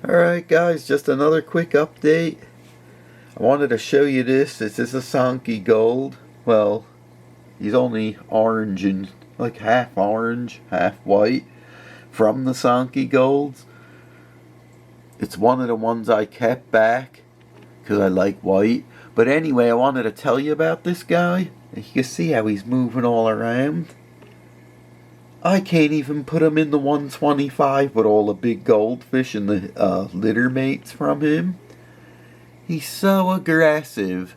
Alright guys, just another quick update. I wanted to show you this. This is a Shubunkin Gold. Well, he's only orange and like half orange, half white from the Shubunkin Golds. It's one of the ones I kept back because I like white. But anyway, I wanted to tell you about this guy. You can see how he's moving all around. I can't even put him in the 125 with all the big goldfish and the litter mates from him. He's so aggressive.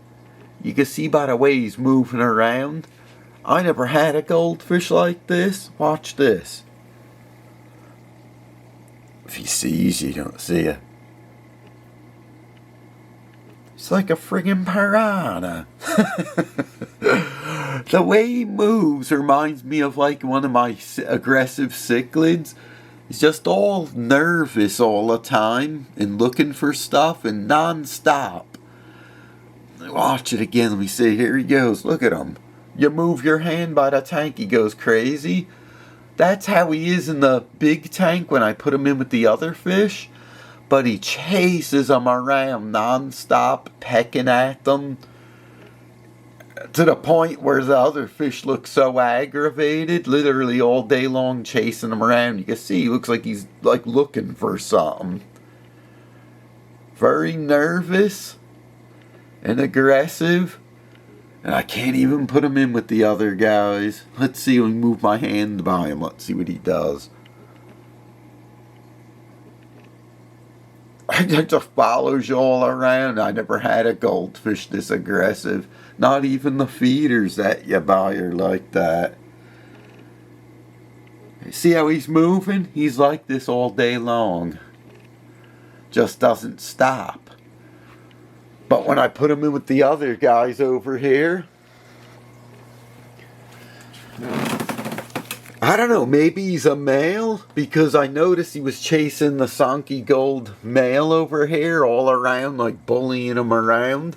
You can see by the way he's moving around. I never had a goldfish like this. Watch this. If he sees you, don't see it. It's like a friggin' piranha. The way he moves reminds me of like one of my aggressive cichlids. He's just all nervous all the time and looking for stuff and non-stop. Watch it again. Let me see. Here he goes. Look at him. You move your hand by the tank, he goes crazy. That's how he is in the big tank when I put him in with the other fish. But he chases them around non-stop, pecking at them. To the point where the other fish look so aggravated, literally all day long chasing him around. You can see he looks like he's like looking for something. Very nervous and aggressive. And I can't even put him in with the other guys. Let's see when I move my hand by him. Let's see what he does. It just follows you all around. I never had a goldfish this aggressive. Not even the feeders that you buy are like that. See how he's moving? He's like this all day long. Just doesn't stop. But when I put him in with the other guys over here, I don't know, maybe he's a male, because I noticed he was chasing the Shubunkin Gold male over here all around, like bullying him around.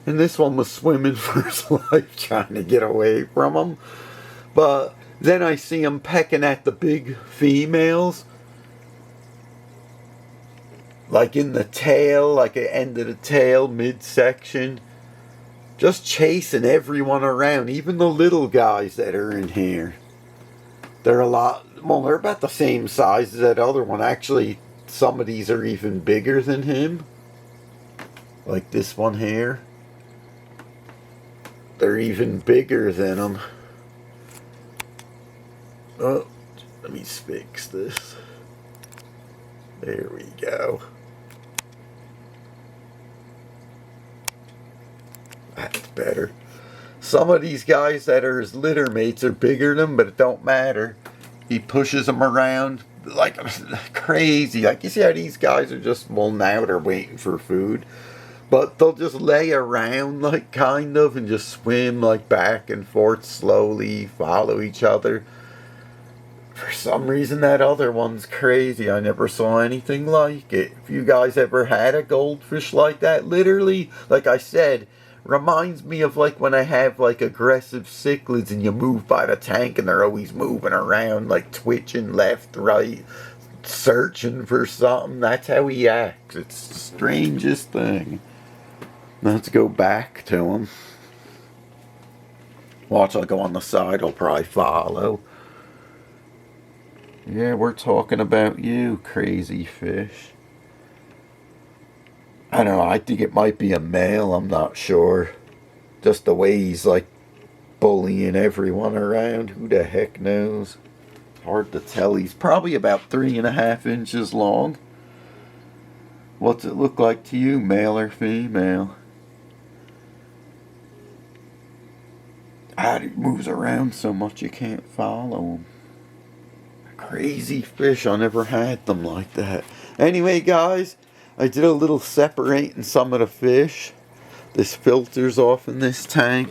And this one was swimming for his life, trying to get away from him. But then I see him pecking at the big females. Like in the tail, like the end of the tail, midsection. Just chasing everyone around, even the little guys that are in here. They're a lot, well, they're about the same size as that other one. Actually, some of these are even bigger than him. Like this one here. They're even bigger than him. Oh, let me fix this. There we go. That's better. Some of these guys that are his litter mates are bigger than him, but it don't matter. He pushes them around like crazy. Like you see how these guys are just, well, now they're waiting for food. But they'll just lay around like kind of and just swim like back and forth slowly, follow each other. For some reason that other one's crazy. I never saw anything like it. If you guys ever had a goldfish like that, literally, like I said, reminds me of like when I have like aggressive cichlids and you move by the tank and they're always moving around like twitching left, right, searching for something. That's how he acts. It's the strangest thing. Let's go back to him. Watch, I'll go on the side. I'll probably follow. Yeah, we're talking about you, crazy fish. I don't know, I think it might be a male, I'm not sure. Just the way he's like bullying everyone around. Who the heck knows? Hard to tell. He's probably about 3.5 inches long. What's it look like to you, male or female? He moves around so much you can't follow him. Crazy fish, I never had them like that. Anyway, guys, I did a little separating some of the fish. This filter's off in this tank.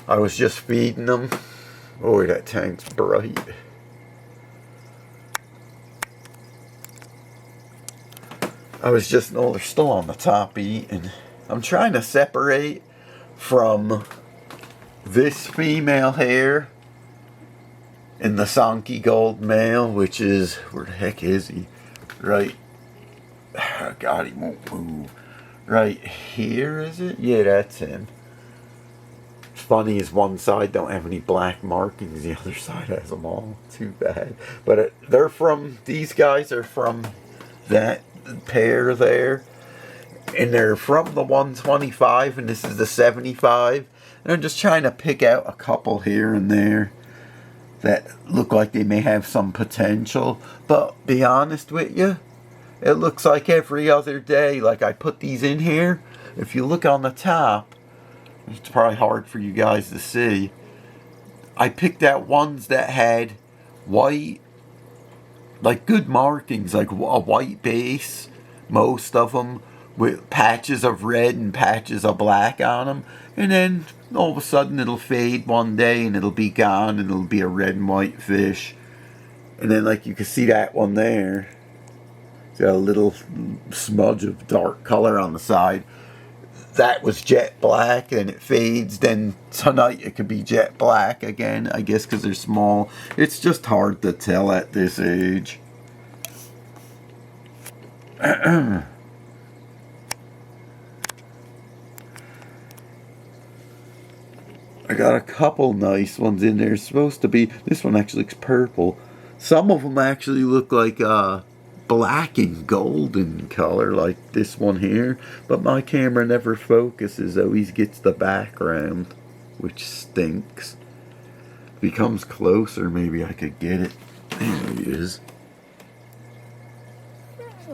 I was just feeding them. Boy, that tank's bright. I was just, oh, they're still on the top eating. I'm trying to separate from this female here and the Shubunkin Gold male, which is, where the heck is he? Right Oh God, he won't move. Right here, is it? Yeah, that's him. It's funny is one side don't have any black markings, the other side has them all. Too bad. But they're from, these guys are from that pair there. And they're from the 125, and this is the 75. And I'm just trying to pick out a couple here and there that look like they may have some potential. But be honest with you, it looks like every other day. Like I put these in here. If you look on the top, it's probably hard for you guys to see. I picked out ones that had white, like good markings, like a white base, most of them, with patches of red and patches of black on them. And then all of a sudden it'll fade one day and it'll be gone and it'll be a red and white fish. And then like you can see that one there. It's got a little smudge of dark color on the side. That was jet black, and it fades. Then tonight it could be jet black again, I guess because they're small. It's just hard to tell at this age. I got a couple nice ones in there. It's supposed to be, this one actually looks purple. Some of them actually look like black and golden color, like this one here, but my camera never focuses, always gets the background, which stinks. If he comes closer, maybe I could get it. There he is.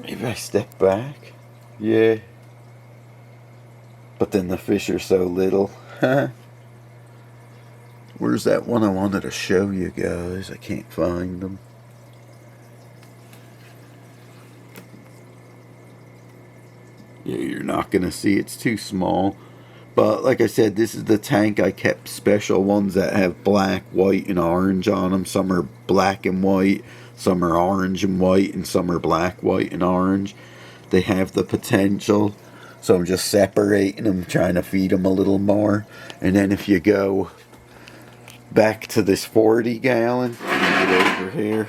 Maybe I step back. Yeah, but then the fish are so little. Where's that one I wanted to show you guys? I can't find them. Yeah, you're not going to see. It's too small. But like I said, this is the tank I kept special ones that have black, white, and orange on them. Some are black and white, some are orange and white, and some are black, white, and orange. They have the potential. So I'm just separating them, trying to feed them a little more. And then if you go back to this 40 gallon, get over here.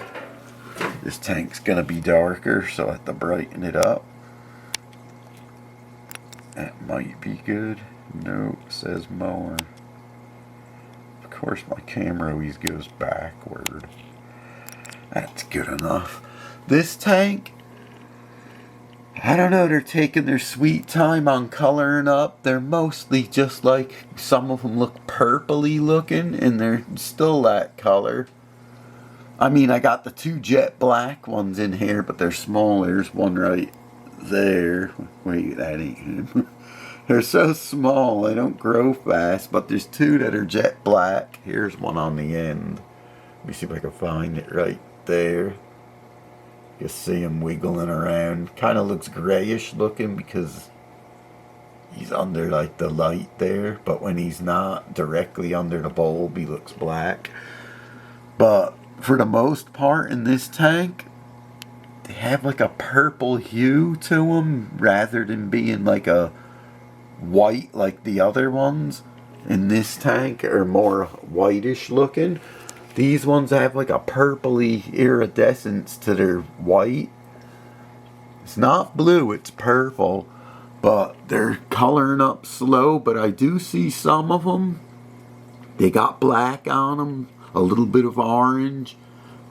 This tank's going to be darker, so I have to brighten it up. That might be good. No, it says more. Of course, my camera always goes backward. That's good enough. This tank, I don't know, they're taking their sweet time on coloring up. They're mostly just like, some of them look purpley looking, and they're still that color. I mean, I got the two jet black ones in here, but they're small. There's one right there. Wait, that ain't him. They're so small, they don't grow fast, but there's two that are jet black. Here's one on the end. Let me see if I can find it right there. You see him wiggling around. Kind of looks grayish looking because he's under like the light there, but when he's not directly under the bulb, he looks black. But for the most part in this tank, they have like a purple hue to them rather than being like a white like the other ones. In this tank are more whitish looking. These ones have like a purpley iridescence to their white. It's not blue, it's purple, but they're coloring up slow. But I do see some of them, they got black on them, a little bit of orange,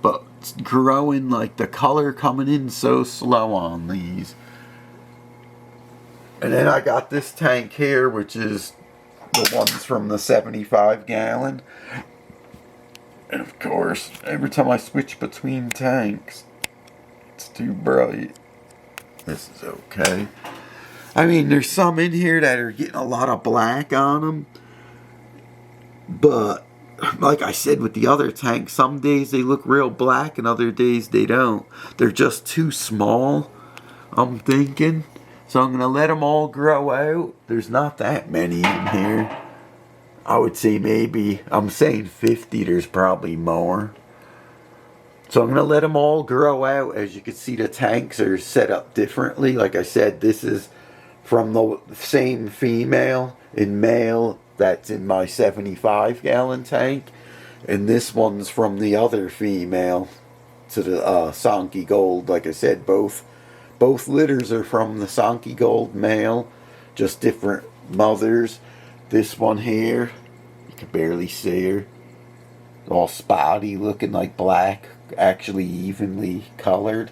but it's growing like the color coming in so slow on these. And then I got this tank here, which is the ones from the 75 gallon. And of course, every time I switch between tanks, it's too bright. This is okay. I mean, there's some in here that are getting a lot of black on them. But like I said with the other tank, some days they look real black and other days they don't. They're just too small, I'm thinking. So I'm going to let them all grow out. There's not that many in here. I would say maybe, I'm saying 50, there's probably more. So I'm going to let them all grow out. As you can see, the tanks are set up differently. Like I said, this is from the same female and male that's in my 75 gallon tank. And this one's from the other female to the Shubunkin Gold. Like I said, both Both litters are from the Sankey Gold male, just different mothers. This one here, you can barely see her. All spotty, looking like black, actually evenly colored,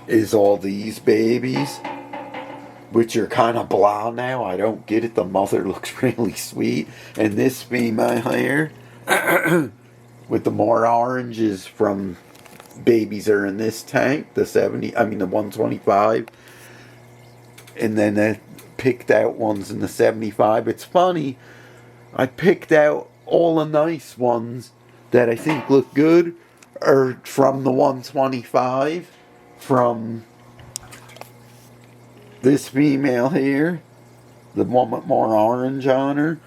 is all these babies, which are kind of blah now. I don't get it. The mother looks really sweet. And this female here, with the more oranges from babies are in this tank, the 125. And then the picked out ones in the 75. It's funny, I picked out all the nice ones that I think look good are from the 125, from this female here, the one with more orange on her.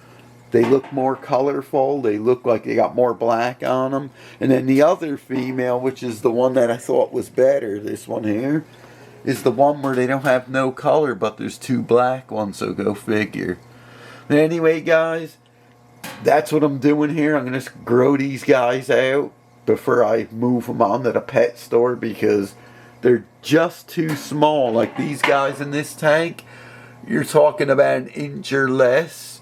They look more colorful. They look like they got more black on them. And then the other female, which is the one that I thought was better, this one here, is the one where they don't have no color, but there's two black ones, so go figure. But anyway, guys, that's what I'm doing here. I'm going to grow these guys out before I move them on to the pet store because they're just too small. Like these guys in this tank, you're talking about an inch or less.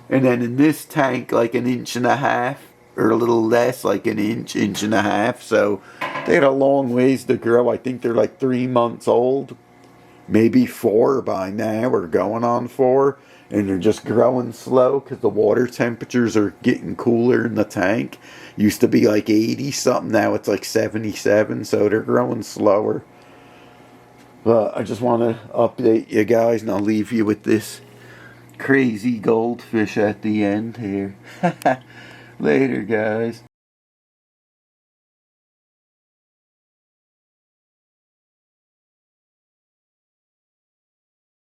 And then in this tank, like an inch and a half, or a little less, like an inch, inch and a half. So they had a long ways to grow. I think they're like 3 months old, maybe 4 by now, or going on 4. And they're just growing slow because the water temperatures are getting cooler in the tank. Used to be like 80 something, now it's like 77, so they're growing slower. But I just want to update you guys, and I'll leave you with this crazy goldfish at the end here. Later, guys.